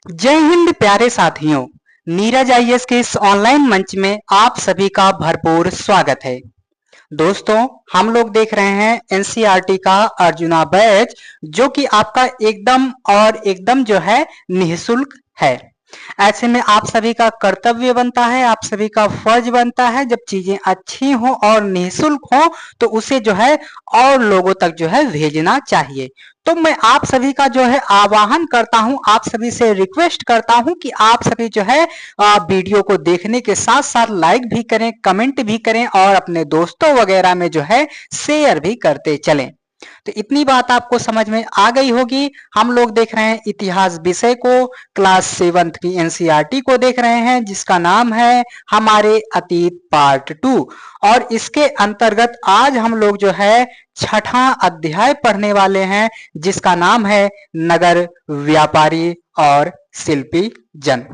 जय हिंद प्यारे साथियों। नीरज आईएएस के इस ऑनलाइन मंच में आप सभी का भरपूर स्वागत है। दोस्तों, हम लोग देख रहे हैं एनसीईआरटी का अर्जुना बैच, जो कि आपका एकदम जो है निःशुल्क है। ऐसे में आप सभी का कर्तव्य बनता है, आप सभी का फर्ज बनता है, जब चीजें अच्छी हो और निःशुल्क हो तो उसे जो है और लोगों तक जो है भेजना चाहिए। तो मैं आप सभी का जो है आह्वान करता हूं, आप सभी से रिक्वेस्ट करता हूं कि आप सभी जो है वीडियो को देखने के साथ साथ लाइक भी करें, कमेंट भी करें और अपने दोस्तों वगैरह में जो है शेयर भी करते चलें। तो इतनी बात आपको समझ में आ गई होगी। हम लोग देख रहे हैं इतिहास विषय को, क्लास 7th की एनसीईआरटी को देख रहे हैं, जिसका नाम है हमारे अतीत पार्ट 2। और इसके अंतर्गत आज हम लोग जो है छठा अध्याय पढ़ने वाले हैं, जिसका नाम है नगर व्यापारी और शिल्पी जन।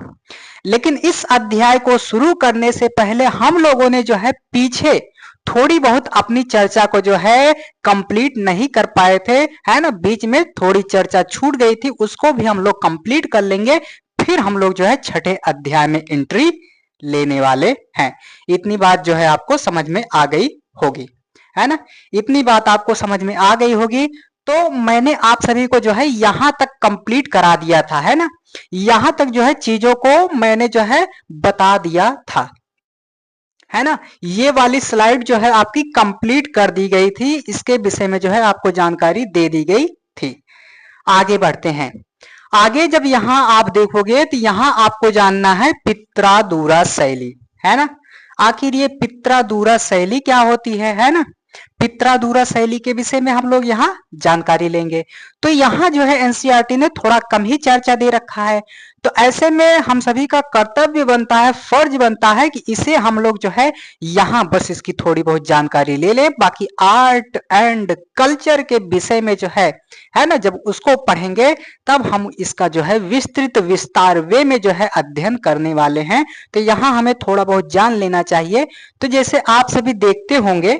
लेकिन इस अध्याय को शुरू करने से पहले हम लोगों ने जो है पीछे थोड़ी बहुत अपनी चर्चा को जो है कंप्लीट नहीं कर पाए थे, है ना। बीच में थोड़ी चर्चा छूट गई थी, उसको भी हम लोग कंप्लीट कर लेंगे। फिर हम लोग जो है छठे अध्याय में एंट्री लेने वाले हैं। इतनी बात जो है आपको समझ में आ गई होगी, है ना। इतनी बात आपको समझ में आ गई होगी। तो मैंने आप सभी को जो है यहां तक कंप्लीट करा दिया था, है ना। यहां तक जो है चीजों को मैंने जो है बता दिया था, है ना। ये वाली स्लाइड जो है आपकी कंप्लीट कर दी गई थी, इसके विषय में जो है आपको जानकारी दे दी गई थी। आगे बढ़ते हैं। आगे जब यहां आप देखोगे तो यहां आपको जानना है पित्रादूरा शैली, है ना। आखिर ये पित्रादूरा शैली क्या होती है ना। पित्रादूरा शैली के विषय में हम लोग यहाँ जानकारी लेंगे। तो यहाँ जो है एनसीईआरटी ने थोड़ा कम ही चर्चा दे रखा है। तो ऐसे में हम सभी का कर्तव्य बनता है, फर्ज बनता है कि इसे हम लोग जो है यहाँ बस इसकी थोड़ी बहुत जानकारी ले लें। बाकी आर्ट एंड कल्चर के विषय में जो है ना, जब उसको पढ़ेंगे तब हम इसका जो है विस्तृत विस्तार वे में जो है अध्ययन करने वाले हैं। तो यहाँ हमें थोड़ा बहुत जान लेना चाहिए। तो जैसे आप सभी देखते होंगे,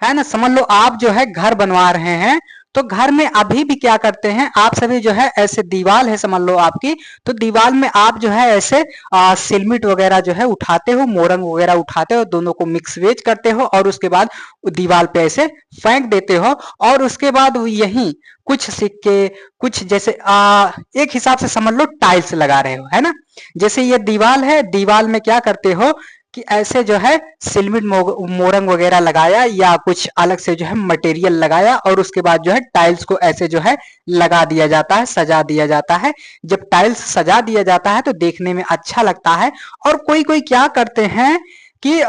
है ना, समझ लो आप जो है घर बनवा रहे हैं, तो घर में अभी भी क्या करते हैं आप सभी जो है, ऐसे दीवार है समझ लो आपकी, तो दीवार में आप जो है ऐसे सिलमिट वगैरह जो है उठाते हो, मोरंग वगैरह उठाते हो, दोनों को मिक्स वेज करते हो और उसके बाद दीवार पे ऐसे फेंक देते हो। और उसके बाद यही कुछ सिक्के, कुछ जैसे एक हिसाब से समझ लो टाइल्स लगा रहे हो, है ना। जैसे ये दीवार है, दीवार में क्या करते हो कि ऐसे जो है सिलमिट मोरंग वगैरह लगाया या कुछ अलग से जो है मटेरियल लगाया और उसके बाद जो है टाइल्स को ऐसे जो है लगा दिया जाता है, सजा दिया जाता है। जब टाइल्स सजा दिया जाता है तो देखने में अच्छा लगता है। और कोई कोई क्या करते हैं कि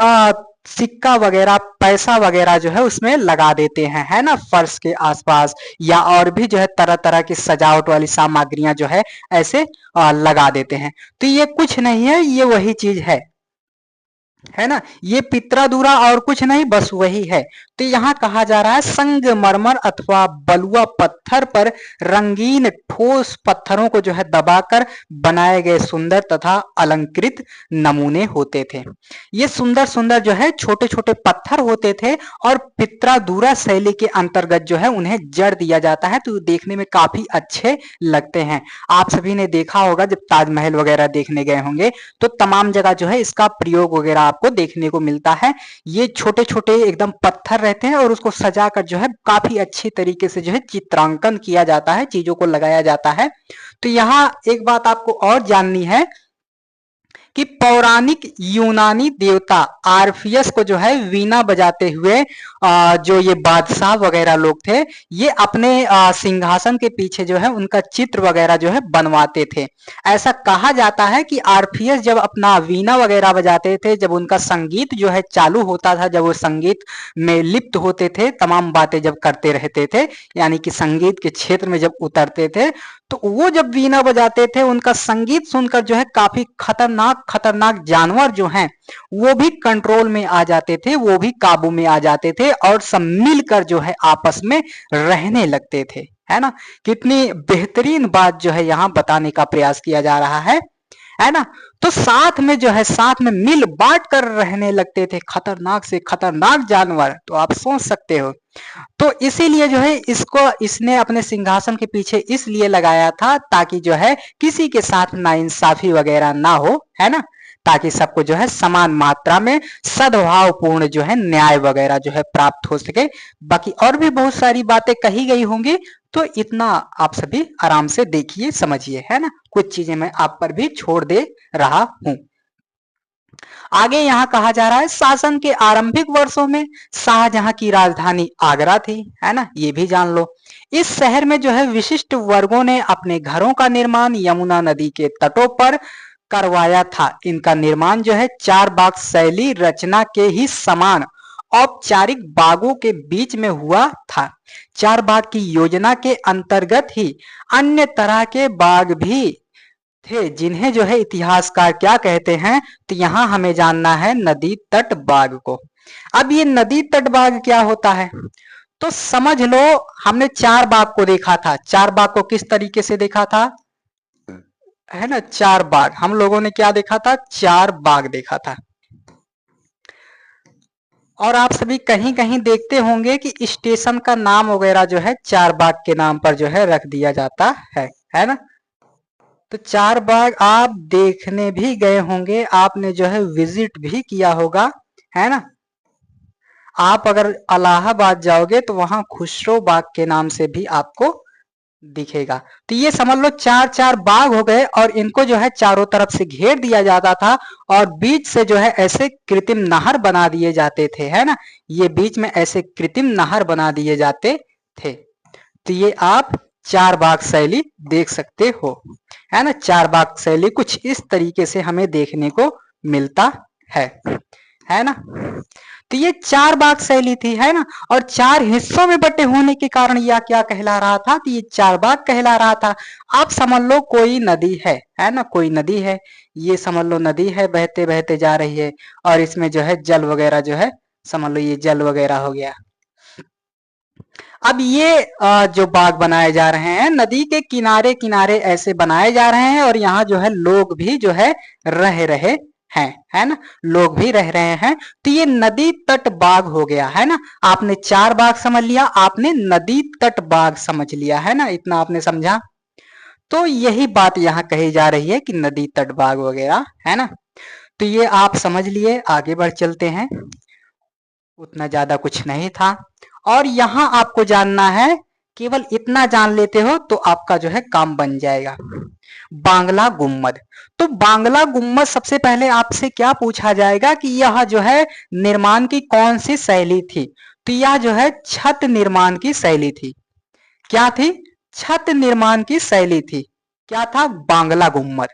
सिक्का वगैरह, पैसा वगैरह जो है उसमें लगा देते हैं, है ना, फर्श के आसपास, या और भी जो है तरह तरह की सजावट वाली सामग्रियां जो है ऐसे लगा देते हैं। तो ये कुछ नहीं है, ये वही चीज है ना। ये पित्रादूरा और कुछ नहीं, बस वही है। तो यहाँ कहा जा रहा है संगमरमर अथवा बलुआ पत्थर पर रंगीन ठोस पत्थरों को जो है दबाकर बनाए गए सुंदर तथा अलंकृत नमूने होते थे। ये सुंदर सुंदर जो है छोटे छोटे पत्थर होते थे और पित्रादूरा शैली के अंतर्गत जो है उन्हें जड़ दिया जाता है, तो देखने में काफी अच्छे लगते हैं। आप सभी ने देखा होगा जब ताजमहल वगैरह देखने गए होंगे तो तमाम जगह जो है इसका प्रयोग वगैरह आपको देखने को मिलता है। ये छोटे छोटे एकदम पत्थर रहते हैं और उसको सजा कर जो है काफी अच्छी तरीके से जो है चित्रांकन किया जाता है, चीजों को लगाया जाता है। तो यहाँ एक बात आपको और जाननी है कि पौराणिक यूनानी देवता आर्फियस को जो है वीणा बजाते हुए जो ये बादशाह वगैरह लोग थे, ये अपने सिंहासन के पीछे जो है उनका चित्र वगैरह जो है बनवाते थे। ऐसा कहा जाता है कि आर्फियस जब अपना वीणा वगैरह बजाते थे, जब उनका संगीत जो है चालू होता था, जब वो संगीत में लिप्त होते थे, तमाम बातें जब करते रहते थे, यानी कि संगीत के क्षेत्र में जब उतरते थे, तो वो जब वीणा बजाते थे, उनका संगीत सुनकर जो है काफी खतरनाक खतरनाक जानवर जो हैं वो भी कंट्रोल में आ जाते थे, वो भी काबू में आ जाते थे और सब मिलकर जो है आपस में रहने लगते थे, है ना। कितनी बेहतरीन बात जो है यहाँ बताने का प्रयास किया जा रहा है ना। तो साथ में जो है साथ में मिल बांट कर रहने लगते थे, खतरनाक से खतरनाक जानवर, तो आप सोच सकते हो। तो इसीलिए जो है इसको इसने अपने सिंहासन के पीछे इसलिए लगाया था ताकि जो है किसी के साथ नाइंसाफी वगैरह ना हो, है ना, ताकि सबको जो है समान मात्रा में सद्भाव पूर्ण जो है न्याय वगैरह जो है प्राप्त हो सके। बाकी और भी बहुत सारी बातें कही गई होंगी, तो इतना आप सभी आराम से देखिए समझिए, है ना, कुछ चीजें मैं आप पर भी छोड़ दे रहा हूं। आगे यहाँ कहा जा रहा है शासन के आरंभिक वर्षों में शाहजहां की राजधानी आगरा थी, है ना, ये भी जान लो। इस शहर में जो है विशिष्ट वर्गों ने अपने घरों का निर्माण यमुना नदी के तटों पर करवाया था। इनका निर्माण जो है चार बाग शैली रचना के ही समान औपचारिक बागों के बीच में हुआ था। चार बाग की योजना के अंतर्गत ही अन्य तरह के बाग भी थे, जिन्हें जो है इतिहासकार क्या कहते हैं, तो यहाँ हमें जानना है नदी तट बाग को। अब ये नदी तट बाग क्या होता है, तो समझ लो हमने चार बाग को देखा था। चार बाग को किस तरीके से देखा था, है ना, चार बाग हम लोगों ने क्या देखा था, चार बाग देखा था। और आप सभी कहीं कहीं देखते होंगे कि स्टेशन का नाम वगैरह जो है चार बाग के नाम पर जो है रख दिया जाता है ना। तो चार बाग आप देखने भी गए होंगे, आपने जो है विजिट भी किया होगा, है ना। आप अगर इलाहाबाद जाओगे तो वहां खुसरो बाग के नाम से भी आपको दिखेगा। तो ये समझ लो चार चार बाग हो गए और इनको जो है चारों तरफ से घेर दिया जाता था और बीच से जो है ऐसे कृत्रिम नहर बना दिए जाते थे, है ना, ये बीच में ऐसे कृत्रिम नहर बना दिए जाते थे। तो ये आप चार बाग शैली देख सकते हो, है ना। चार बाग शैली कुछ इस तरीके से हमें देखने को मिलता है ना। तो ये चार बाग शैली थी, है ना, और चार हिस्सों में बटे होने के कारण यह क्या कहला रहा था, तो ये चार बाग कहला रहा था। आप समझ लो कोई नदी है ना, कोई नदी है, ये समझ लो नदी है, बहते बहते जा रही है और इसमें जो है जल वगैरह जो है समझ लो ये जल वगैरह हो गया। अब ये जो बाग बनाए जा रहे हैं नदी के किनारे किनारे ऐसे बनाए जा रहे हैं और यहाँ जो है लोग भी जो है रह रहे हैं, है ना, लोग भी रह रहे हैं। तो ये नदी तट बाग हो गया, है ना। आपने चार बाग समझ लिया, आपने नदी तट बाग समझ लिया, है ना, इतना आपने समझा। तो यही बात यहाँ कही जा रही है कि नदी तट बाग वगैरह, है ना। तो ये आप समझ लिए, आगे बढ़ चलते हैं। उतना ज्यादा कुछ नहीं था और यहाँ आपको जानना है, केवल इतना जान लेते हो तो आपका जो है काम बन जाएगा। बांग्ला गुम्मद, तो बांग्ला गुम्मद सबसे पहले आपसे क्या पूछा जाएगा कि यह जो है निर्माण की कौन सी शैली थी, तो यह जो है छत निर्माण की शैली थी। क्या थी, छत निर्माण की शैली थी। क्या था, बांग्ला गुम्मद।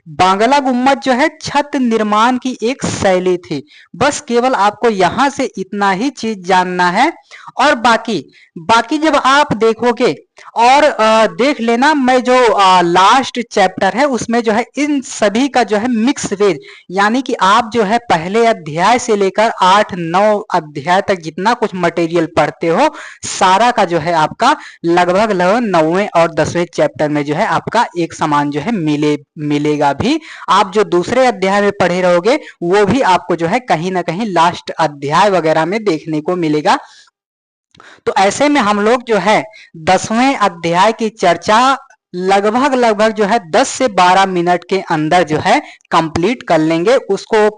बांग्ला गुम्मद जो है छत निर्माण की एक शैली थी। बस केवल आपको यहां से इतना ही चीज जानना है और बाकी बाकी जब आप देखोगे और देख लेना, मैं जो लास्ट चैप्टर है उसमें जो है इन सभी का जो है मिक्स वेज, यानी कि आप जो है पहले अध्याय से लेकर 8-9 अध्याय तक जितना कुछ मटेरियल पढ़ते हो सारा का जो है आपका लगभग 9वें और 10वें चैप्टर में जो है आपका एक समान जो है मिलेगा भी। आप जो दूसरे अध्याय में पढ़े रहोगे वो भी आपको जो है कहीं ना कहीं लास्ट अध्याय वगैरह में देखने को मिलेगा। तो ऐसे में हम लोग जो है 10वें अध्याय की चर्चा लगभग जो है 10 से 12 मिनट के अंदर जो है कंप्लीट कर लेंगे। उसको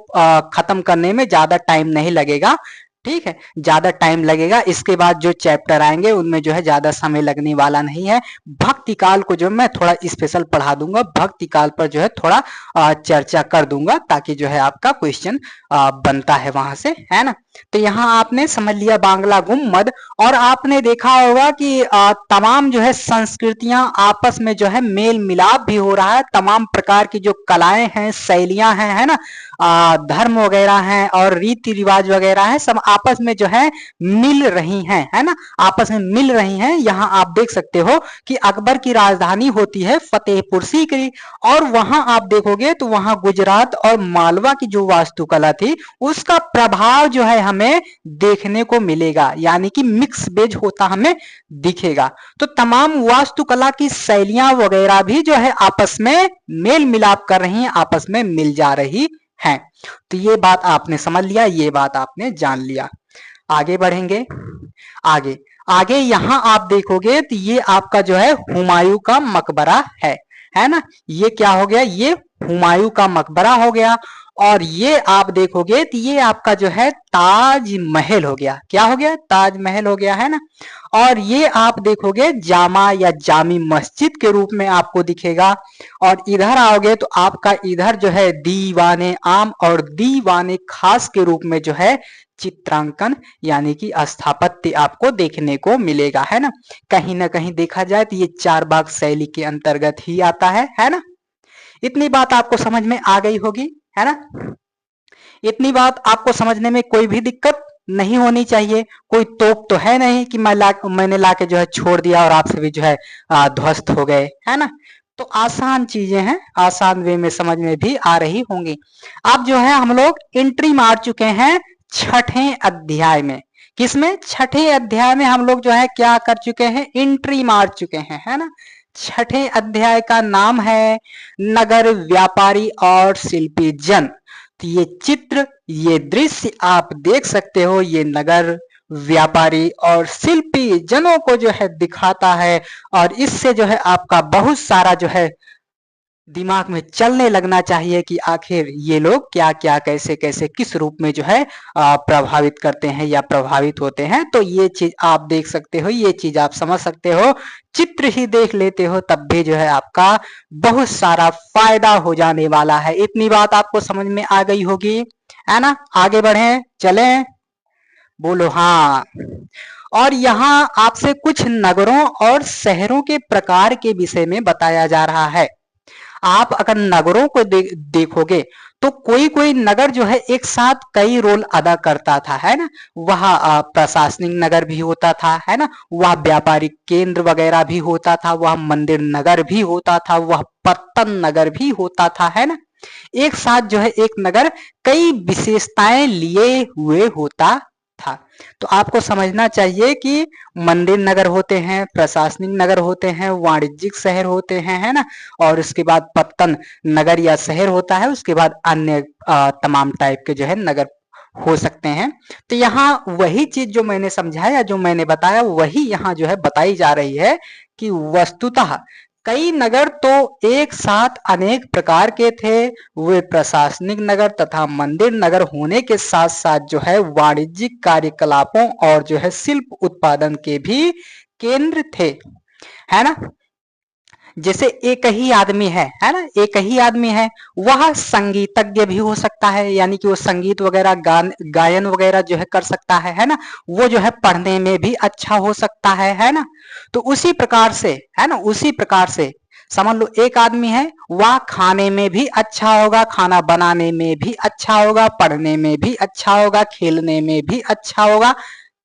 खत्म करने में ज्यादा टाइम नहीं लगेगा, ठीक है, ज्यादा टाइम लगेगा। इसके बाद जो चैप्टर आएंगे उनमें जो है ज्यादा समय लगने वाला नहीं है। भक्ति काल को जो मैं थोड़ा स्पेशल पढ़ा दूंगा, भक्ति काल पर जो है थोड़ा चर्चा कर दूंगा ताकि जो है आपका क्वेश्चन बनता है वहां से, है ना। तो यहाँ आपने समझ लिया बांग्ला गुम्मद और आपने देखा होगा कि तमाम जो है संस्कृतियां आपस में जो है मेल मिलाप भी हो रहा है। तमाम प्रकार की जो कलाएं हैं, शैलियां हैं, है ना, धर्म वगैरह हैं और रीति रिवाज वगैरह है, सब आपस में जो है मिल रही हैं, है ना, आपस में मिल रही हैं। यहाँ आप देख सकते हो कि अकबर की राजधानी होती है फतेहपुर सीकरी और वहां आप देखोगे तो वहां गुजरात और मालवा की जो वास्तुकला थी उसका प्रभाव जो है हमें देखने को मिलेगा, यानी कि मिक्स बेज होता हमें दिखेगा। तो तमाम वास्तुकला की शैलियां वगैरह भी जो है आपस में मेल मिलाप कर रही हैं, आपस में मिल जा रही हैं। तो ये बात आपने समझ लिया, ये बात आपने जान लिया। आगे बढ़ेंगे। आगे आगे यहां आप देखोगे तो ये आपका जो है हुमायूं का मकबरा है ना। ये क्या हो गया, ये हुमायूं का मकबरा हो गया। और ये आप देखोगे तो ये आपका जो है ताजमहल हो गया। क्या हो गया, ताजमहल हो गया, है ना। और ये आप देखोगे जामा या जामी मस्जिद के रूप में आपको दिखेगा। और इधर आओगे तो आपका इधर जो है दीवाने आम और दीवाने खास के रूप में जो है चित्रांकन यानी कि स्थापत्य आपको देखने को मिलेगा, है ना। कहीं ना कहीं देखा जाए तो ये चार बाग शैली के अंतर्गत ही आता है ना। इतनी बात आपको समझ में आ गई होगी, है ना। इतनी बात आपको समझने में कोई भी दिक्कत नहीं होनी चाहिए। कोई तोप तो है नहीं कि मैंने लाके जो है छोड़ दिया और आप सभी जो है ध्वस्त हो गए, है ना। तो आसान चीजें हैं, आसान वे में समझ में भी आ रही होंगी। अब जो है हम लोग एंट्री मार चुके हैं छठे अध्याय में। किसमें, छठे अध्याय में हम लोग जो है क्या कर चुके हैं, एंट्री मार चुके हैं, है ना। छठे अध्याय का नाम है नगर व्यापारी और शिल्पी जन। तो ये चित्र, ये दृश्य आप देख सकते हो, ये नगर व्यापारी और शिल्पी जनों को जो है दिखाता है। और इससे जो है आपका बहुत सारा जो है दिमाग में चलने लगना चाहिए कि आखिर ये लोग क्या क्या कैसे कैसे किस रूप में जो है प्रभावित करते हैं या प्रभावित होते हैं। तो ये चीज आप देख सकते हो, ये चीज आप समझ सकते हो। चित्र ही देख लेते हो तब भी जो है आपका बहुत सारा फायदा हो जाने वाला है। इतनी बात आपको समझ में आ गई होगी, है ना। आगे बढ़े, चले, बोलो हाँ। और यहाँ आपसे कुछ नगरों और शहरों के प्रकार के विषय में बताया जा रहा है। आप अगर नगरों को देखोगे तो कोई कोई नगर जो है एक साथ कई रोल अदा करता था, है ना। वह प्रशासनिक नगर भी होता था, है ना। वह व्यापारिक केंद्र वगैरह भी होता था, वह मंदिर नगर भी होता था, वह पत्तन नगर भी होता था, है ना। एक साथ जो है एक नगर कई विशेषताएं लिए हुए होता था। तो आपको समझना चाहिए कि मंदिर नगर होते हैं, प्रशासनिक नगर होते हैं, वाणिज्यिक शहर होते हैं, है ना। और उसके बाद पत्तन नगर या शहर होता है, उसके बाद अन्य तमाम टाइप के जो है नगर हो सकते हैं। तो यहाँ वही चीज जो मैंने समझाया, जो मैंने बताया, वही यहाँ जो है बताई जा रही है कि वस्तुतः कई नगर तो एक साथ अनेक प्रकार के थे। वे प्रशासनिक नगर तथा मंदिर नगर होने के साथ साथ जो है वाणिज्यिक कार्यकलापों और जो है शिल्प उत्पादन के भी केंद्र थे, है ना। जैसे एक ही आदमी है ना, एक ही आदमी है, वह संगीतज्ञ भी हो सकता है, यानी कि वो संगीत वगैरह गायन वगैरह जो है कर सकता है ना। वो जो है पढ़ने में भी अच्छा हो सकता है ना। तो उसी प्रकार से, है ना, उसी प्रकार से समझ लो एक आदमी है, वह खाने में भी अच्छा होगा, खाना बनाने में भी अच्छा होगा, पढ़ने में भी अच्छा होगा, खेलने में भी अच्छा होगा।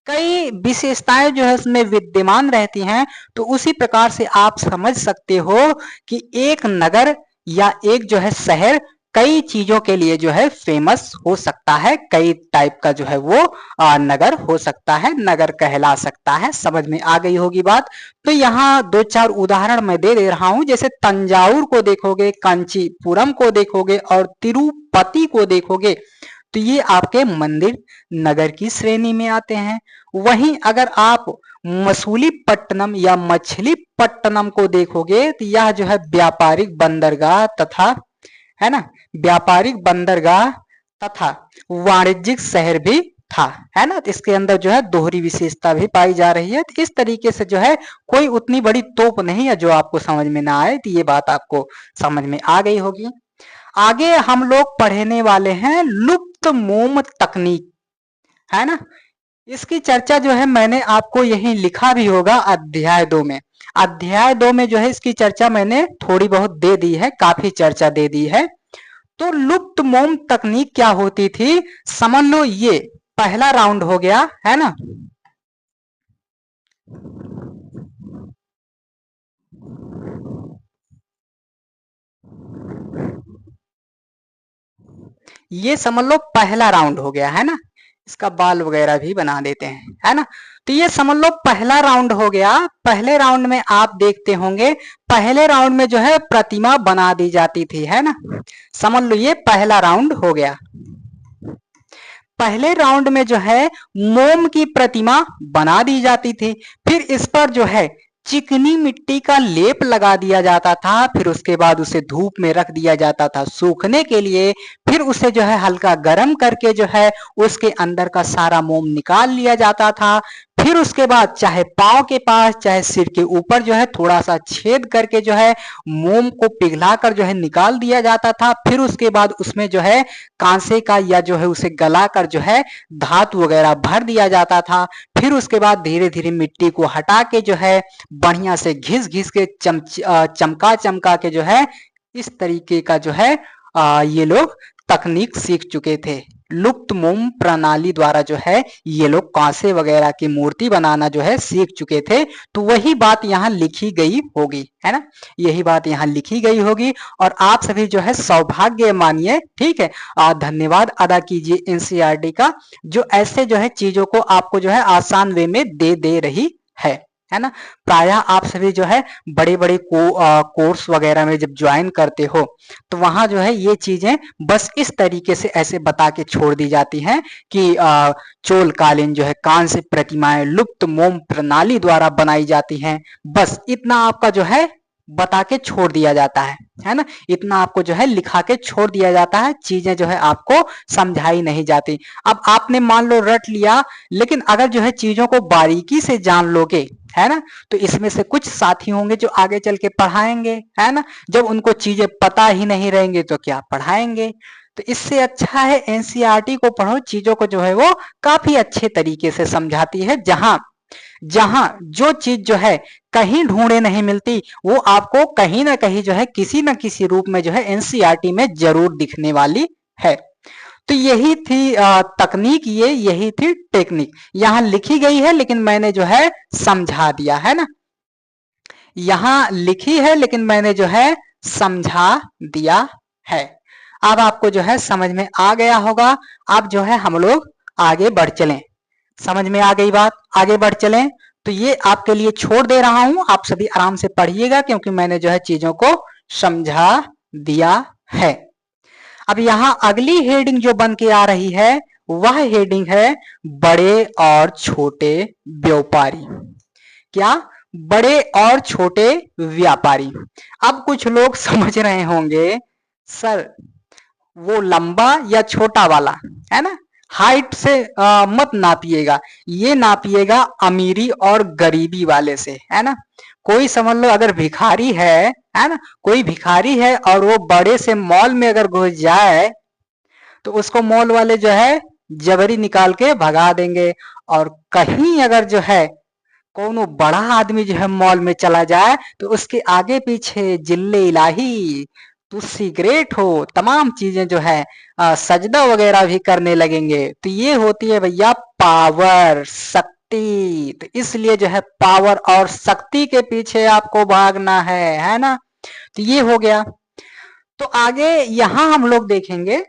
कई विशेषताएं जो है उसमें विद्यमान रहती हैं। तो उसी प्रकार से आप समझ सकते हो कि एक नगर या एक जो है शहर कई चीजों के लिए जो है फेमस हो सकता है, कई टाइप का जो है वो नगर हो सकता है, नगर कहला सकता है। समझ में आ गई होगी बात। तो यहाँ दो चार उदाहरण मैं दे दे रहा हूं। जैसे तंजावुर को देखोगे, कांचीपुरम को देखोगे और तिरुपति को देखोगे तो ये आपके मंदिर नगर की श्रेणी में आते हैं। वहीं अगर आप मसूलीपट्टनम या मछलीपट्टनम को देखोगे तो यह जो है व्यापारिक बंदरगाह तथा, है ना, व्यापारिक बंदरगाह तथा वाणिज्यिक शहर भी था, है ना। तो इसके अंदर जो है दोहरी विशेषता भी पाई जा रही है। तो इस तरीके से जो है कोई उतनी बड़ी तोप नहीं है जो आपको समझ में ना आए। तो ये बात आपको समझ में आ गई होगी। आगे हम लोग पढ़ने वाले हैं लुप्त मोम तकनीक, है ना। इसकी चर्चा जो है मैंने आपको यहीं लिखा भी होगा अध्याय 2 में। अध्याय 2 में जो है इसकी चर्चा मैंने थोड़ी बहुत दे दी है, काफी चर्चा दे दी है। तो लुप्त मोम तकनीक क्या होती थी, समझ लो। ये पहला राउंड हो गया, है ना। ये समझ लो पहला राउंड हो गया, है ना। इसका बाल वगैरह भी बना देते हैं, है ना। तो ये समझ लो पहला राउंड हो गया। पहले राउंड में आप देखते होंगे, पहले राउंड में जो है प्रतिमा बना दी जाती थी, है ना। समझ लो ये पहला राउंड हो गया। पहले राउंड में जो है मोम की प्रतिमा बना दी जाती थी, फिर इस पर जो है चिकनी मिट्टी का लेप लगा दिया जाता था, फिर उसके बाद उसे धूप में रख दिया जाता था सूखने के लिए, फिर उसे जो है हल्का गर्म करके जो है उसके अंदर का सारा मोम निकाल लिया जाता था। फिर उसके बाद चाहे पांव के पास चाहे सिर के ऊपर जो है थोड़ा सा छेद करके जो है मोम को पिघलाकर जो है निकाल दिया जाता था। फिर उसके बाद उसमें जो है कांसे का या जो है उसे गलाकर जो है धातु वगैरह भर दिया जाता था। फिर उसके बाद धीरे धीरे मिट्टी को हटा के जो है बढ़िया से घिस घिस के चमका चमका के जो है इस तरीके का जो है ये लोग तकनीक सीख चुके थे। लुप्त मोम प्रणाली द्वारा जो है ये लोग कांसे वगैरह की मूर्ति बनाना जो है सीख चुके थे। तो वही बात यहाँ लिखी गई होगी, है ना, यही बात यहाँ लिखी गई होगी। और आप सभी जो है सौभाग्य मानिए, ठीक है, धन्यवाद अदा कीजिए एनसीईआरटी का, जो ऐसे जो है चीजों को आपको जो है आसान वे में दे रही है ना। प्रायः आप सभी जो है बड़े बड़े कोर्स वगैरह में जब ज्वाइन करते हो तो वहां जो है ये चीजें बस इस तरीके से ऐसे बता के छोड़ दी जाती हैं कि चोल कालीन जो है कांस्य प्रतिमाएं लुप्त मोम प्रणाली द्वारा बनाई जाती हैं, बस इतना आपका जो है बता के छोड़ दिया जाता है ना। इतना आपको जो है लिखा के छोड़ दिया जाता है, चीजें जो है आपको समझाई नहीं जाती। अब आपने मान लो रट लिया, लेकिन अगर जो है चीजों को बारीकी से जान लोगे, है ना, तो इसमें से कुछ साथी होंगे जो आगे चल के पढ़ाएंगे, है ना। जब उनको चीजें पता ही नहीं रहेंगे तो क्या पढ़ाएंगे। तो इससे अच्छा है एनसीईआरटी को पढ़ो, चीजों को जो है वो काफी अच्छे तरीके से समझाती है। जहां जहां जो चीज जो है कहीं ढूंढे नहीं मिलती, वो आपको कहीं ना कहीं जो है किसी न किसी रूप में जो है एनसीईआरटी में जरूर दिखने वाली है। तो यही थी तकनीक, यही थी टेक्निक, यहां लिखी गई है लेकिन मैंने जो है समझा दिया, है ना। यहां लिखी है लेकिन मैंने जो है समझा दिया है। अब आपको जो है समझ में आ गया होगा। अब जो है हम लोग आगे बढ़ चलें। समझ में आ गई बात, आगे बढ़ चलें। तो ये आपके लिए छोड़ दे रहा हूं, आप सभी आराम से पढ़िएगा क्योंकि मैंने जो है चीजों को समझा दिया है। अब यहां अगली हेडिंग जो बन के आ रही है वह हेडिंग है बड़े और छोटे व्यापारी। क्या? बड़े और छोटे व्यापारी। अब कुछ लोग समझ रहे होंगे सर वो लंबा या छोटा वाला, है ना, हाइट से मत नापिएगा, ये नापिएगा अमीरी और गरीबी वाले से, है ना। कोई समझ लो अगर भिखारी है ना, कोई भिखारी है और वो बड़े से मॉल में अगर घुस जाए तो उसको मॉल वाले जो है जबरी निकाल के भगा देंगे। और कहीं अगर जो है कोनो बड़ा आदमी जो है मॉल में चला जाए तो उसके आगे पीछे जिल्ले इलाही तुस्सी ग्रेट हो तमाम चीजें जो है सजदा वगैरह भी करने लगेंगे। तो ये होती है भैया पावर, शक्ति। तो इसलिए जो है पावर और शक्ति के पीछे आपको भागना है ना। तो ये हो गया। तो आगे यहां हम लोग देखेंगे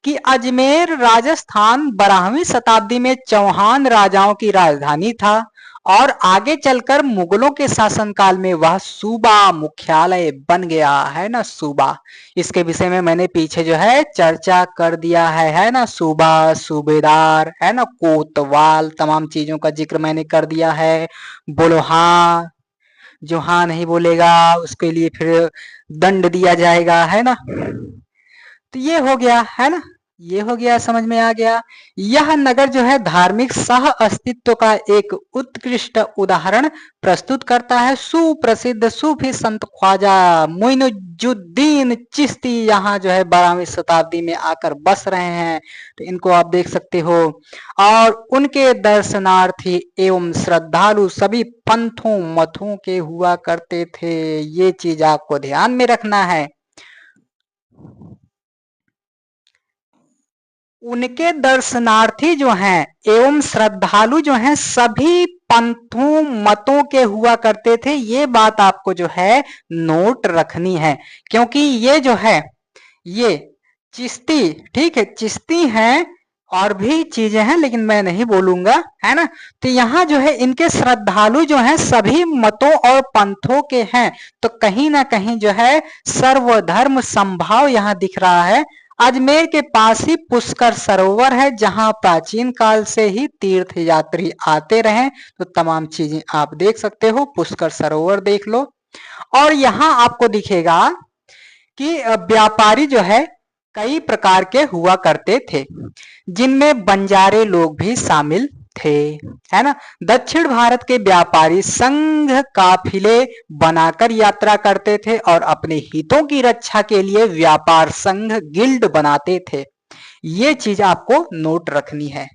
कि अजमेर राजस्थान 12वीं शताब्दी में चौहान राजाओं की राजधानी था और आगे चलकर मुगलों के शासनकाल में वह सूबा मुख्यालय बन गया, है ना। सूबा, इसके विषय में मैंने पीछे जो है चर्चा कर दिया है ना। सूबा, सूबेदार, है ना, कोतवाल, तमाम चीजों का जिक्र मैंने कर दिया है। बोलो हाँ। जो हाँ नहीं बोलेगा उसके लिए फिर दंड दिया जाएगा, है ना। तो ये हो गया, है ना, ये हो गया, समझ में आ गया। यह नगर जो है धार्मिक सह अस्तित्व का एक उत्कृष्ट उदाहरण प्रस्तुत करता है। सुप्रसिद्ध सूफी संत ख्वाजा मोइनुद्दीन चिश्ती यहाँ जो है 12वीं शताब्दी में आकर बस रहे हैं। तो इनको आप देख सकते हो। और उनके दर्शनार्थी एवं श्रद्धालु सभी पंथों मतों के हुआ करते थे। ये चीज आपको ध्यान में रखना है। उनके दर्शनार्थी जो हैं एवं श्रद्धालु जो हैं सभी पंथों मतों के हुआ करते थे। ये बात आपको जो है नोट रखनी है क्योंकि ये जो है ये चिश्ती, ठीक है, चिश्ती हैं और भी चीजें हैं लेकिन मैं नहीं बोलूंगा, है ना। तो यहाँ जो है इनके श्रद्धालु जो हैं सभी मतों और पंथों के हैं। तो कहीं ना कहीं जो है सर्वधर्म संभाव यहाँ दिख रहा है। अजमेर के पास ही पुष्कर सरोवर है जहां प्राचीन काल से ही तीर्थ यात्री आते रहे। तो तमाम चीजें आप देख सकते हो, पुष्कर सरोवर देख लो। और यहाँ आपको दिखेगा कि व्यापारी जो है कई प्रकार के हुआ करते थे, जिनमें बंजारे लोग भी शामिल थे, है ना। दक्षिण भारत के व्यापारी संघ काफिले बनाकर यात्रा करते थे और अपने हितों की रक्षा के लिए व्यापार संघ गिल्ड बनाते थे। ये चीज आपको नोट रखनी है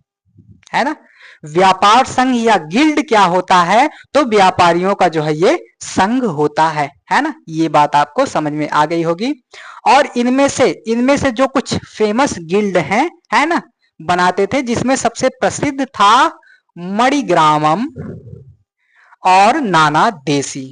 ना। व्यापार संघ या गिल्ड क्या होता है, तो व्यापारियों का जो है ये संघ होता है ना। ये बात आपको समझ में आ गई होगी। और इनमें से जो कुछ फेमस गिल्ड हैं, है ना, बनाते थे, जिसमें सबसे प्रसिद्ध था मणिग्रामम और नाना देसी।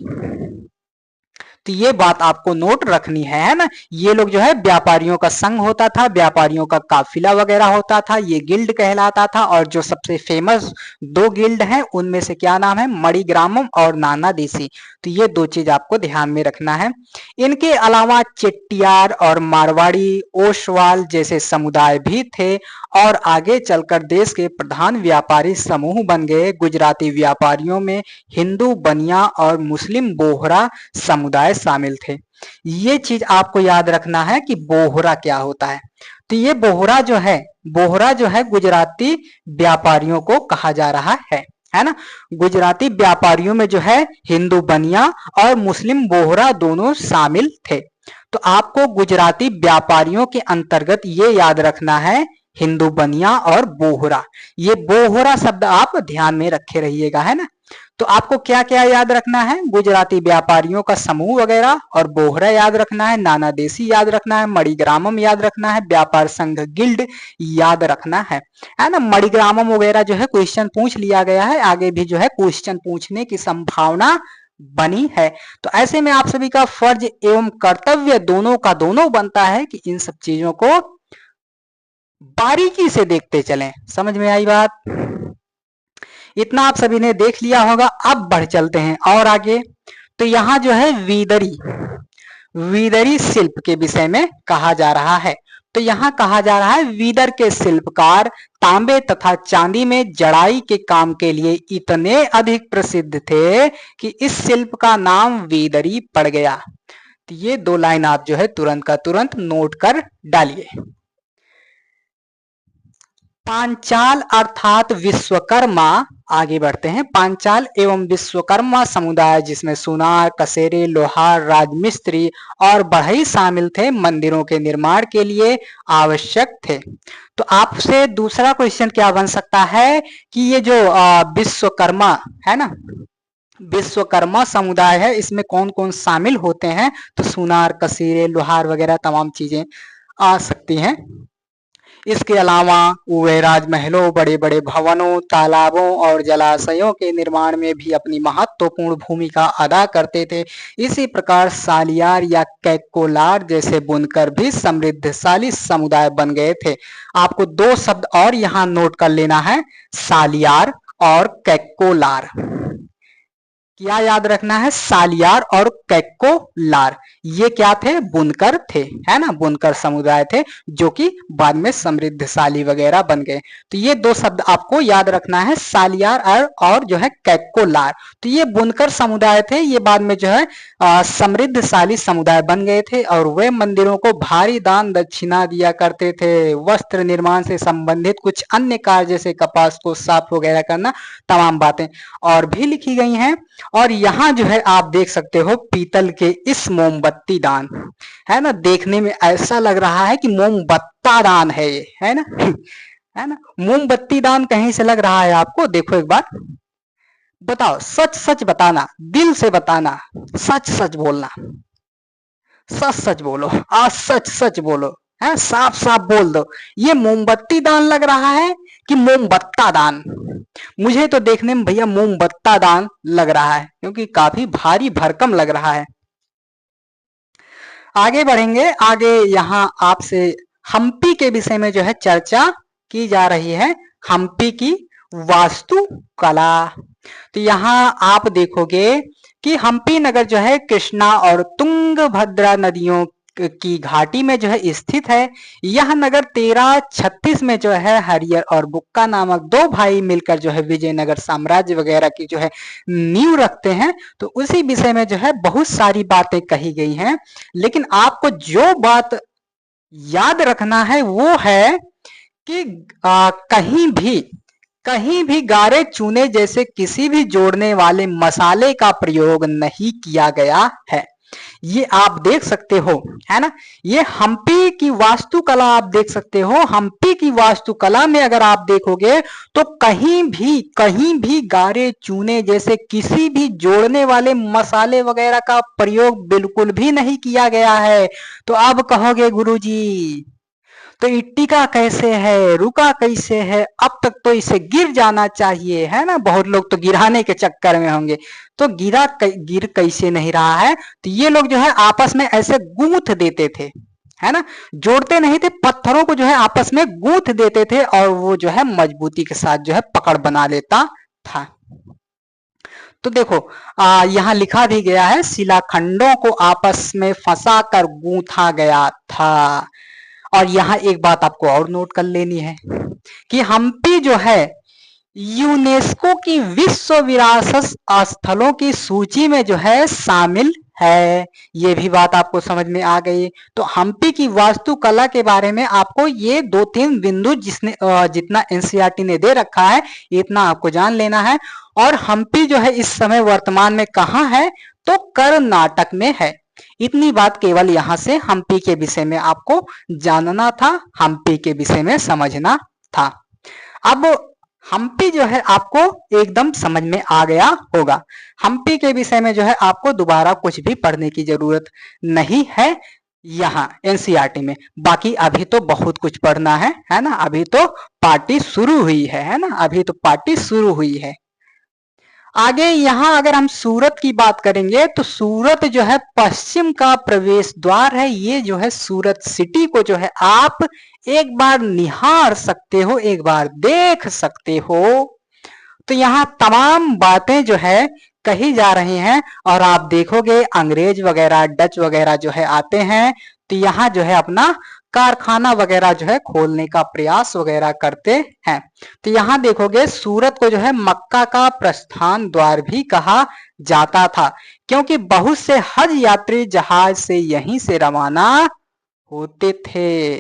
तो ये बात आपको नोट रखनी है ना। ये लोग जो है व्यापारियों का संघ होता था, व्यापारियों का काफिला वगैरह होता था, ये गिल्ड कहलाता था। और जो सबसे फेमस दो गिल्ड हैं उनमें से क्या नाम है, मणिग्रामम और नाना देसी। तो ये दो चीज आपको ध्यान में रखना है। इनके अलावा चेट्टियार और मारवाड़ी, ओसवाल जैसे समुदाय भी थे और आगे चलकर देश के प्रधान व्यापारी समूह बन गए। गुजराती व्यापारियों में हिंदू, बनिया और मुस्लिम बोहरा समुदाय शामिल थे। ये चीज आपको याद रखना है कि बोहरा क्या होता है। तो ये बोहरा जो है गुजराती व्यापारियों को कहा जा रहा है ना। गुजराती व्यापारियों में जो है हिंदू बनिया और मुस्लिम बोहरा दोनों शामिल थे। तो आपको गुजराती व्यापारियों के अंतर्गत ये याद रखना है, हिंदू बनिया और बोहरा। ये बोहरा शब्द आप ध्यान में रखे रहिएगा, है ना। तो आपको क्या क्या याद रखना है, गुजराती व्यापारियों का समूह वगैरह, और बोहरा याद रखना है, नाना देसी याद रखना है, मणिग्रामम याद रखना है, व्यापार संघ गिल्ड याद रखना है ना। मणिग्रामम वगैरह जो है क्वेश्चन पूछ लिया गया है, आगे भी जो है क्वेश्चन पूछने की संभावना बनी है। तो ऐसे में आप सभी का फर्ज एवं कर्तव्य दोनों का दोनों बनता है कि इन सब चीजों को बारीकी से देखते चलें। समझ में आई बात? इतना आप सभी ने देख लिया होगा। अब बढ़ चलते हैं और आगे। तो यहाँ जो है वीदरी शिल्प के विषय में कहा जा रहा है। तो यहाँ कहा जा रहा है वीदर के शिल्पकार तांबे तथा चांदी में जड़ाई के काम के लिए इतने अधिक प्रसिद्ध थे कि इस शिल्प का नाम वीदरी पड़ गया। तो ये दो लाइन आप जो है तुरंत का तुरंत नोट कर डालिए। पांचाल अर्थात विश्वकर्मा, आगे बढ़ते हैं। पांचाल एवं विश्वकर्मा समुदाय जिसमें सुनार, कसेरे, लोहार, राजमिस्त्री और बढ़ई शामिल थे, मंदिरों के निर्माण के लिए आवश्यक थे। तो आपसे दूसरा क्वेश्चन क्या बन सकता है कि ये जो विश्वकर्मा है ना, विश्वकर्मा समुदाय है, इसमें कौन कौन शामिल होते हैं। तो सुनार, कसेरे, लोहार वगैरह तमाम चीजें आ सकती हैं। इसके अलावा वे राजमहलों, बड़े बड़े भवनों, तालाबों और जलाशयों के निर्माण में भी अपनी महत्वपूर्ण भूमिका अदा करते थे। इसी प्रकार सालियार या कैकोलार जैसे बुनकर भी समृद्धशाली समुदाय बन गए थे। आपको दो शब्द और यहाँ नोट कर लेना है, सालियार और कैकोलार। क्या याद रखना है, सालियार और कैकोलार, ये क्या थे, बुनकर थे, है ना, बुनकर समुदाय थे जो कि बाद में समृद्धशाली वगैरह बन गए। तो ये दो शब्द आपको याद रखना है, सालियार और जो है कैकोलार। तो ये बुनकर समुदाय थे, ये बाद में जो है समृद्धशाली समुदाय बन गए थे और वे मंदिरों को भारी दान दक्षिणा दिया करते थे। वस्त्र निर्माण से संबंधित कुछ अन्य कार्य जैसे कपास को साफ वगैरह करना, तमाम बातें और भी लिखी गई हैं। और यहाँ जो है आप देख सकते हो पीतल के इस मोमबत्ती दान, है ना, देखने में ऐसा लग रहा है कि मोमबत्ता दान है ये, है ना है ना, मोमबत्ती दान कहीं से लग रहा है आपको, देखो एक बार बताओ, सच सच बताना, दिल से बताना, सच सच बोलना, सच सच बोलो, आज सच सच बोलो, है, साफ साफ बोल दो, ये मोमबत्ती दान लग रहा है कि मोमबत्ता दान। मुझे तो देखने में भैया मोमबत्ता दान लग रहा है, क्योंकि काफी भारी भरकम लग रहा है। आगे बढ़ेंगे, आगे यहाँ आपसे हम्पी के विषय में जो है चर्चा की जा रही है हम्पी की वास्तुकला। तो यहाँ आप देखोगे कि हम्पी नगर जो है कृष्णा और तुंगभद्रा नदियों की घाटी में जो है स्थित है। यह नगर 1336 में जो है हरियर और बुक्का नामक दो भाई मिलकर जो है विजयनगर साम्राज्य वगैरह की जो है नींव रखते हैं। तो उसी विषय में जो है बहुत सारी बातें कही गई हैं, लेकिन आपको जो बात याद रखना है वो है कि कहीं भी गारे चूने जैसे किसी भी जोड़ने वाले मसाले का प्रयोग नहीं किया गया है। ये आप देख सकते हो, है ना। ये हम्पी की वास्तुकला आप देख सकते हो। हम्पी की वास्तुकला में अगर आप देखोगे तो कहीं भी गारे चूने जैसे किसी भी जोड़ने वाले मसाले वगैरह का प्रयोग बिल्कुल भी नहीं किया गया है। तो अब कहोगे गुरुजी तो इट्टिका कैसे है, रुका कैसे है, अब तक तो इसे गिर जाना चाहिए, है ना। बहुत लोग तो गिराने के चक्कर में होंगे। तो गिर कैसे नहीं रहा है, तो ये लोग जो है आपस में ऐसे गूंथ देते थे, है ना। जोड़ते नहीं थे, पत्थरों को जो है आपस में गूंथ देते थे और वो जो है मजबूती के साथ जो है पकड़ बना लेता था। तो देखो यहाँ लिखा भी गया है, शिलाखंडों को आपस में फंसा कर गूंथा गया था। और यहाँ एक बात आपको और नोट कर लेनी है कि हम्पी जो है यूनेस्को की विश्व विरासत स्थलों की सूची में जो है शामिल है। ये भी बात आपको समझ में आ गई। तो हम्पी की वास्तुकला के बारे में आपको ये 2-3 बिंदु जितना एनसीईआरटी ने दे रखा है इतना आपको जान लेना है। और हम्पी जो है इस समय वर्तमान में कहाँ है, तो कर्नाटक में है। इतनी बात केवल यहाँ से हम्पी के विषय में आपको जानना था, हम्पी के विषय में समझना था। अब हम्पी जो है आपको एकदम समझ में आ गया होगा। हम्पी के विषय में जो है आपको दोबारा कुछ भी पढ़ने की जरूरत नहीं है यहाँ एनसीईआरटी में। बाकी अभी तो बहुत कुछ पढ़ना है ना। अभी तो पार्टी शुरू हुई है ना। अभी तो पार्टी शुरू हुई है। आगे यहाँ अगर हम सूरत की बात करेंगे तो सूरत जो है पश्चिम का प्रवेश द्वार है। ये जो है सूरत सिटी को जो है आप एक बार निहार सकते हो, एक बार देख सकते हो। तो यहाँ तमाम बातें जो है कही जा रही हैं और आप देखोगे अंग्रेज वगैरह डच वगैरह जो है आते हैं तो यहाँ जो है अपना कारखाना वगैरह जो है खोलने का प्रयास वगैरह करते हैं। तो यहाँ देखोगे सूरत को जो है मक्का का प्रस्थान द्वार भी कहा जाता था, क्योंकि बहुत से हज यात्री जहाज से यहीं से रवाना होते थे,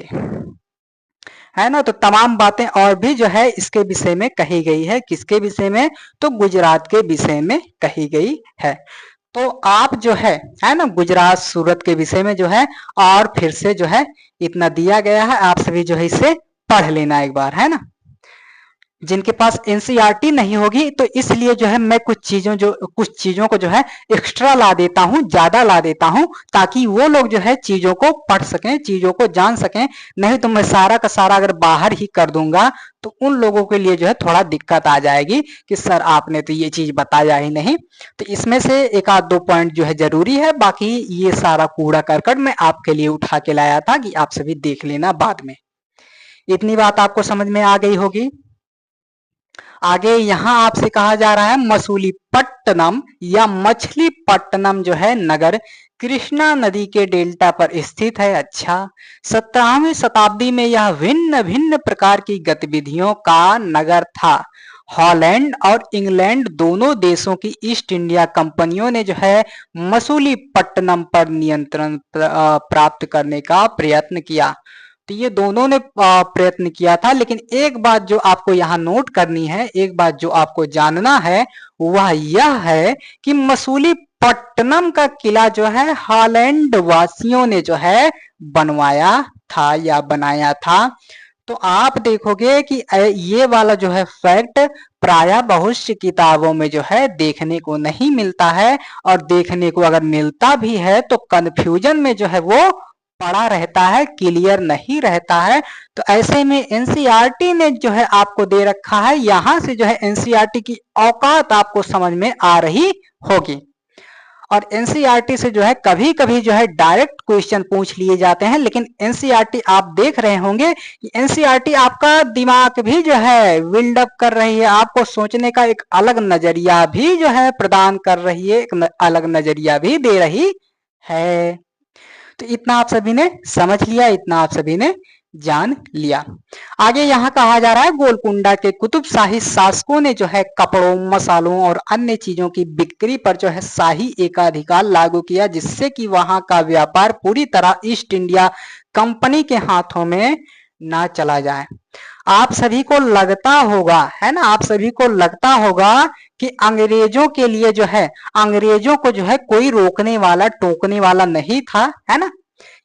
है ना। तो तमाम बातें और भी जो है इसके विषय में कही गई है। किसके विषय में, तो गुजरात के विषय में कही गई है। तो आप जो है ना गुजरात सूरत के विषय में जो है और फिर से जो है इतना दिया गया है, आप सभी जो है इसे पढ़ लेना एक बार, है ना। जिनके पास एनसीईआरटी नहीं होगी तो इसलिए जो है मैं कुछ चीजों को जो है एक्स्ट्रा ला देता हूँ, ज्यादा ला देता हूँ, ताकि वो लोग जो है चीजों को पढ़ सकें, चीजों को जान सकें। नहीं तो मैं सारा का सारा अगर बाहर ही कर दूंगा तो उन लोगों के लिए जो है थोड़ा दिक्कत आ जाएगी कि सर आपने तो ये चीज बताया ही नहीं। तो इसमें से एक आध दो पॉइंट जो है जरूरी है, बाकी ये सारा कूड़ा करकट मैं आपके लिए उठा के लाया था कि आप सभी देख लेना बाद में। इतनी बात आपको समझ में आ गई होगी। आगे यहाँ आपसे कहा जा रहा है मसूलीपट्टनम या मछलीपट्टनम जो है नगर कृष्णा नदी के डेल्टा पर स्थित है। अच्छा, 17वीं शताब्दी में यह भिन्न भिन्न प्रकार की गतिविधियों का नगर था। हॉलैंड और इंग्लैंड दोनों देशों की ईस्ट इंडिया कंपनियों ने जो है मसूलीपट्टनम पर नियंत्रण प्राप्त करने का प्रयत्न किया। तो ये दोनों ने प्रयत्न किया था। लेकिन एक बात जो आपको यहाँ नोट करनी है, एक बात जो आपको जानना है वह यह है कि मसूलीपट्टनम का किला जो है हॉलैंड वासियों ने जो है बनवाया था या बनाया था। तो आप देखोगे कि ये वाला जो है फैक्ट प्राय बहुत सी किताबों में जो है देखने को नहीं मिलता है, और देखने को अगर मिलता भी है तो कंफ्यूजन में जो है वो पड़ा रहता है, क्लियर नहीं रहता है। तो ऐसे में एनसीईआरटी ने जो है आपको दे रखा है, यहां से जो है एनसीईआरटी की औकात आपको समझ में आ रही होगी। और एनसीईआरटी से जो है कभी कभी जो है डायरेक्ट क्वेश्चन पूछ लिए जाते हैं, लेकिन एनसीईआरटी आप देख रहे होंगे कि एनसीईआरटी आपका दिमाग भी जो है बिल्ड अप कर रही है, आपको सोचने का एक अलग नजरिया भी जो है प्रदान कर रही है, एक अलग नजरिया भी दे रही है। तो इतना आप सभी ने समझ लिया, इतना आप सभी ने जान लिया। आगे यहाँ कहा जा रहा है गोलकुंडा के कुतुबशाही शासकों ने जो है कपड़ों, मसालों और अन्य चीजों की बिक्री पर जो है शाही एकाधिकार लागू किया, जिससे कि वहां का व्यापार पूरी तरह ईस्ट इंडिया कंपनी के हाथों में ना चला जाए। आप सभी को लगता होगा, है ना, आप सभी को लगता होगा कि अंग्रेजों के लिए जो है, अंग्रेजों को जो है कोई रोकने वाला टोकने वाला नहीं था, है ना,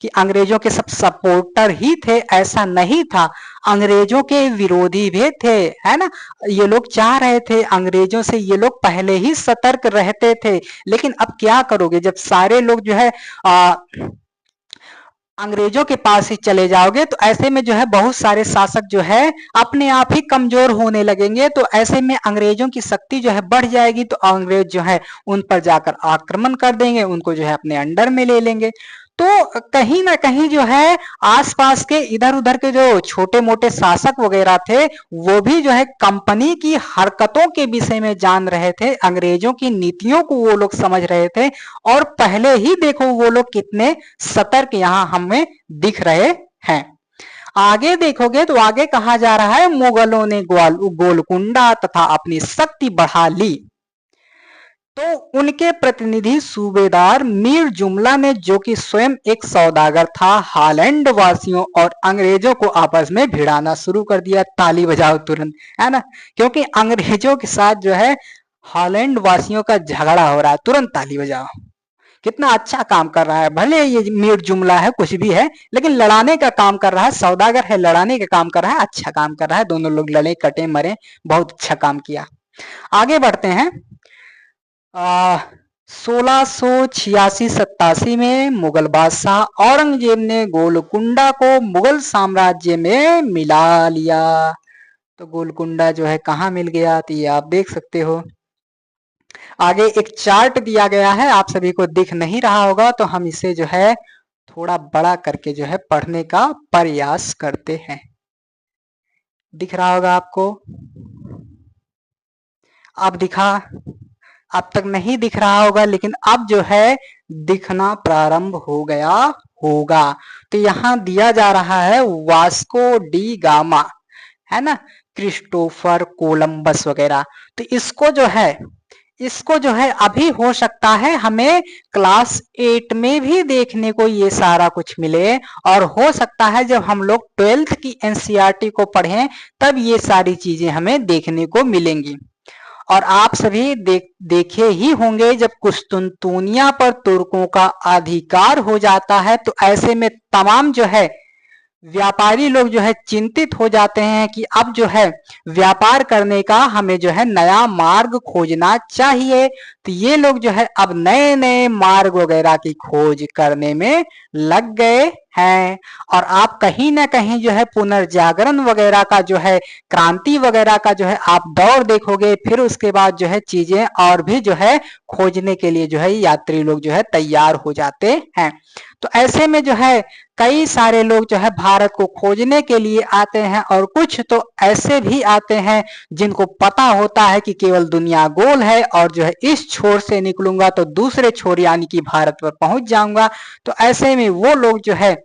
कि अंग्रेजों के सब सपोर्टर ही थे, ऐसा नहीं था। अंग्रेजों के विरोधी भी थे, है ना। ये लोग चाह रहे थे अंग्रेजों से, ये लोग पहले ही सतर्क रहते थे, लेकिन अब क्या करोगे जब सारे लोग जो है अंग्रेजों के पास ही चले जाओगे, तो ऐसे में जो है बहुत सारे शासक जो है अपने आप ही कमजोर होने लगेंगे। तो ऐसे में अंग्रेजों की शक्ति जो है बढ़ जाएगी, तो अंग्रेज जो है उन पर जाकर आक्रमण कर देंगे, उनको जो है अपने अंडर में ले लेंगे। तो कहीं ना कहीं जो है आसपास के इधर उधर के जो छोटे मोटे शासक वगैरह थे, वो भी जो है कंपनी की हरकतों के विषय में जान रहे थे, अंग्रेजों की नीतियों को वो लोग समझ रहे थे, और पहले ही देखो वो लोग कितने सतर्क यहाँ हमें दिख रहे हैं। आगे देखोगे तो आगे कहा जा रहा है मुगलों ने गोलकुंडा तथा अपनी शक्ति बढ़ा ली, तो उनके प्रतिनिधि सूबेदार मीर जुमला ने, जो कि स्वयं एक सौदागर था, हॉलैंड वासियों और अंग्रेजों को आपस में भिड़ाना शुरू कर दिया। ताली बजाओ तुरंत, है ना, क्योंकि अंग्रेजों के साथ जो है हॉलैंड वासियों का झगड़ा हो रहा है, तुरंत ताली बजाओ। कितना अच्छा काम कर रहा है, भले ये मीर जुमला है कुछ भी है, लेकिन लड़ाने का काम कर रहा है, सौदागर है, लड़ाने का काम कर रहा है, अच्छा काम कर रहा है, दोनों लोग लड़े कटे मरे, बहुत अच्छा काम किया। आगे बढ़ते हैं। 1686-87 में मुगल बादशाह औरंगजेब ने गोलकुंडा को मुगल साम्राज्य में मिला लिया। तो गोलकुंडा जो है कहाँ मिल गया, तो ये आप देख सकते हो। आगे एक चार्ट दिया गया है, आप सभी को दिख नहीं रहा होगा, तो हम इसे जो है थोड़ा बड़ा करके जो है पढ़ने का प्रयास करते हैं। दिख रहा होगा आपको, अब दिखा, अब तक नहीं दिख रहा होगा, लेकिन अब जो है दिखना प्रारंभ हो गया होगा। तो यहाँ दिया जा रहा है वास्को डी गामा, है ना, क्रिस्टोफर कोलंबस वगैरह। तो इसको जो है अभी हो सकता है हमें क्लास 8 में भी देखने को ये सारा कुछ मिले, और हो सकता है जब हम लोग 12th की एनसीईआरटी को पढ़ें तब ये सारी चीजें हमें देखने को मिलेंगी। और आप सभी देखे ही होंगे जब कुस्तुनतुनिया पर तुर्कों का अधिकार हो जाता है, तो ऐसे में तमाम जो है व्यापारी लोग जो है चिंतित हो जाते हैं कि अब जो है व्यापार करने का हमें जो है नया मार्ग खोजना चाहिए। तो ये लोग जो है अब नए नए मार्ग वगैरह की खोज करने में लग गए हैं। और आप कहीं ना कहीं जो है पुनर्जागरण वगैरह का जो है, क्रांति वगैरह का जो है आप दौर देखोगे, फिर उसके बाद जो है चीजें और भी जो है खोजने के लिए जो है यात्री लोग जो है तैयार हो जाते हैं। तो ऐसे में जो है कई सारे लोग जो है भारत को खोजने के लिए आते हैं, और कुछ तो ऐसे भी आते हैं जिनको पता होता है कि केवल दुनिया गोल है, और जो है इस छोर से निकलूंगा तो दूसरे छोर यानी कि भारत पर पहुंच जाऊंगा। तो ऐसे में वो लोग जो है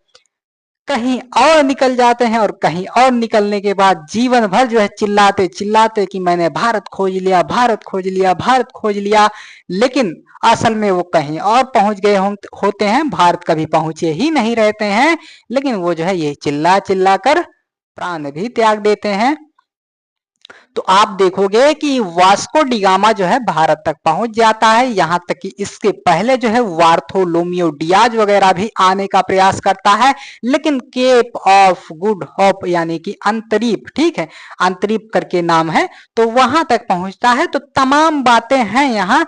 कहीं और निकल जाते हैं, और कहीं और निकलने के बाद जीवन भर जो है चिल्लाते चिल्लाते कि मैंने भारत खोज लिया, भारत खोज लिया, भारत खोज लिया, लेकिन असल में वो कहीं और पहुंच गए होते हैं, भारत कभी पहुंचे ही नहीं रहते हैं, लेकिन वो जो है ये चिल्ला चिल्ला कर प्राण भी त्याग देते हैं। तो आप देखोगे कि वास्को डिगामा जो है भारत तक पहुंच जाता है, यहां तक कि इसके पहले जो है वार्थोलोमियो डियाज वगैरह भी आने का प्रयास करता है, लेकिन केप ऑफ गुड होप यानी कि अंतरीप, ठीक है, अंतरीप करके नाम है, तो वहां तक पहुंचता है। तो तमाम बातें हैं यहाँ,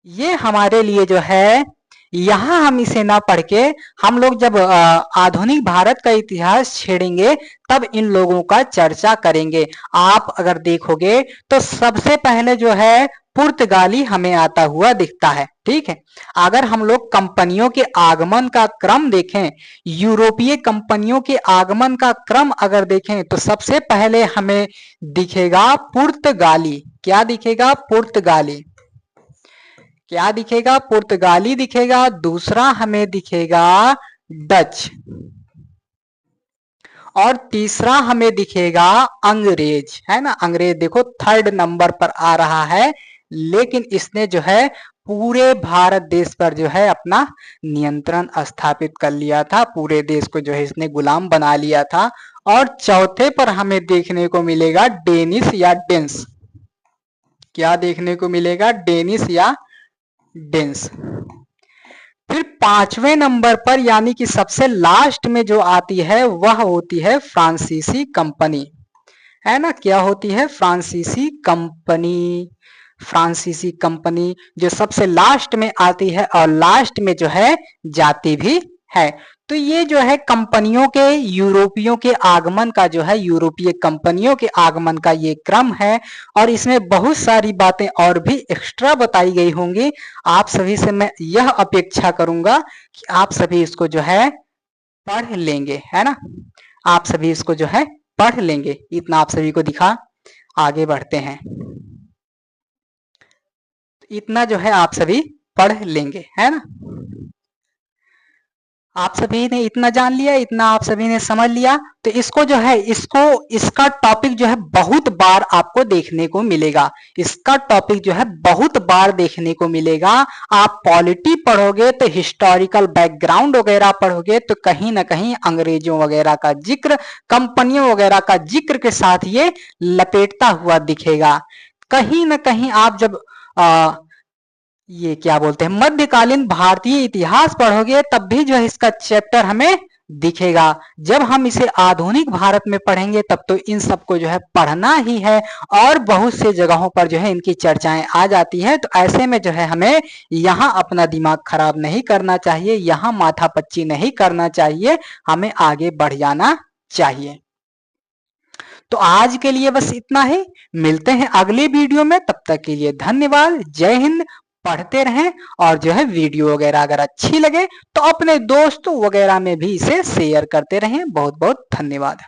ये हमारे लिए जो है यहाँ हम इसे ना पढ़ के हम लोग जब आधुनिक भारत का इतिहास छेड़ेंगे तब इन लोगों का चर्चा करेंगे। आप अगर देखोगे तो सबसे पहले जो है पुर्तगाली हमें आता हुआ दिखता है। ठीक है, अगर हम लोग कंपनियों के आगमन का क्रम देखें, यूरोपीय कंपनियों के आगमन का क्रम अगर देखें तो सबसे पहले हमें दिखेगा पुर्तगाली। क्या दिखेगा? पुर्तगाली। क्या दिखेगा? पुर्तगाली दिखेगा। दूसरा हमें दिखेगा डच, और तीसरा हमें दिखेगा अंग्रेज, है ना। अंग्रेज देखो थर्ड नंबर पर आ रहा है, लेकिन इसने जो है पूरे भारत देश पर जो है अपना नियंत्रण स्थापित कर लिया था। पूरे देश को जो है इसने गुलाम बना लिया था। और चौथे पर हमें देखने को मिलेगा डेनिस या डेंस। क्या देखने को मिलेगा? डेनिस या डेंस। फिर पांचवें नंबर पर यानी कि सबसे लास्ट में जो आती है वह होती है फ्रांसीसी कंपनी, है ना। क्या होती है? फ्रांसीसी कंपनी। फ्रांसीसी कंपनी जो सबसे लास्ट में आती है और लास्ट में जो है जाती भी है। तो ये जो है कंपनियों के, यूरोपियों के आगमन का जो है, यूरोपीय कंपनियों के आगमन का ये क्रम है। और इसमें बहुत सारी बातें और भी एक्स्ट्रा बताई गई होंगी। आप सभी से मैं यह अपेक्षा करूंगा कि आप सभी इसको जो है पढ़ लेंगे, है ना। आप सभी इसको जो है पढ़ लेंगे, इतना आप सभी को दिखा। आगे बढ़ते हैं, इतना जो है आप सभी पढ़ लेंगे, है ना। आप सभी ने इतना जान लिया, इतना आप सभी ने समझ लिया। तो इसको जो है, इसका टॉपिक जो है बहुत बार आपको देखने को मिलेगा। इसका टॉपिक जो है बहुत बार देखने को मिलेगा। आप पॉलिटी पढ़ोगे तो हिस्टोरिकल बैकग्राउंड वगैरह पढ़ोगे तो कहीं ना कहीं अंग्रेजों वगैरह का जिक्र, कंपनियों वगैरह का जिक्र के साथ ये लपेटता हुआ दिखेगा। कहीं ना कहीं आप जब ये क्या बोलते हैं मध्यकालीन भारतीय इतिहास पढ़ोगे तब भी जो है इसका चैप्टर हमें दिखेगा। जब हम इसे आधुनिक भारत में पढ़ेंगे तब तो इन सबको जो है पढ़ना ही है। और बहुत से जगहों पर जो है इनकी चर्चाएं आ जाती हैं। तो ऐसे में जो है हमें यहाँ अपना दिमाग खराब नहीं करना चाहिए, यहाँ माथापच्ची नहीं करना चाहिए, हमें आगे बढ़ जाना चाहिए। तो आज के लिए बस इतना ही। मिलते हैं अगले वीडियो में, तब तक के लिए धन्यवाद। जय हिंद। पढ़ते रहें और जो है वीडियो वगैरह अगर अच्छी लगे तो अपने दोस्तों वगैरह में भी इसे शेयर करते रहें। बहुत बहुत धन्यवाद।